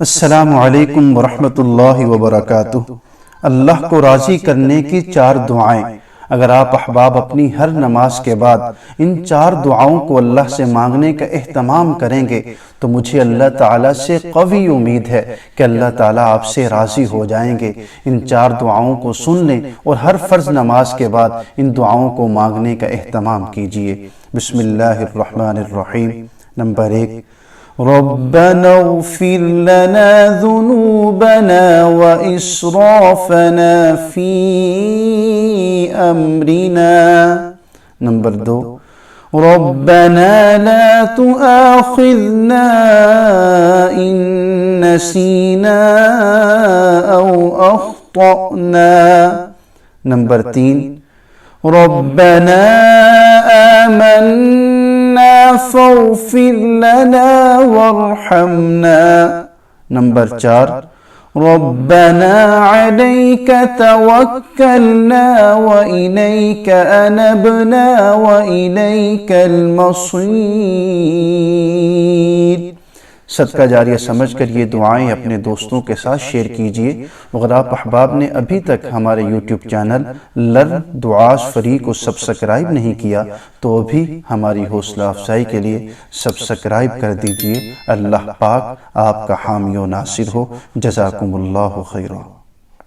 السلام علیکم ورحمۃ اللہ وبرکاتہ۔ اللہ کو راضی کرنے کی 4 دعائیں۔ اگر آپ احباب اپنی ہر نماز کے بعد ان 4 دعاؤں کو اللہ سے مانگنے کا اہتمام کریں گے تو مجھے اللہ تعالیٰ سے قوی امید ہے کہ اللہ تعالیٰ آپ سے راضی ہو جائیں گے۔ ان 4 دعاؤں کو سن لیں اور ہر فرض نماز کے بعد ان دعاؤں کو مانگنے کا اہتمام کیجیے۔ بسم اللہ الرحمن الرحیم۔ نمبر 1، ربنا اغفر لنا ذنوبنا وإسرافنا في أمرنا۔ نمبر 2، ربنا لا تؤاخذنا إن نسينا أو أخطأنا۔ نمبر 3، ربنا آمنا فاغفر لنا وارحمنا۔ نمبر 4، ربنا عليك توكلنا وإليك أنبنا وإليك المصير۔ صدقہ جاریہ سمجھ کر یہ دعائیں اپنے دوستوں کے ساتھ شیئر کیجئے۔ اگر آپ احباب نے ابھی تک ہمارے یوٹیوب چینل لرن دعاز فری کو سبسکرائب نہیں کیا تو ابھی ہماری حوصلہ افزائی کے لیے سبسکرائب کر دیجئے۔ اللہ پاک آپ کا حامی و ناصر ہو۔ جزاکم اللہ خیرا۔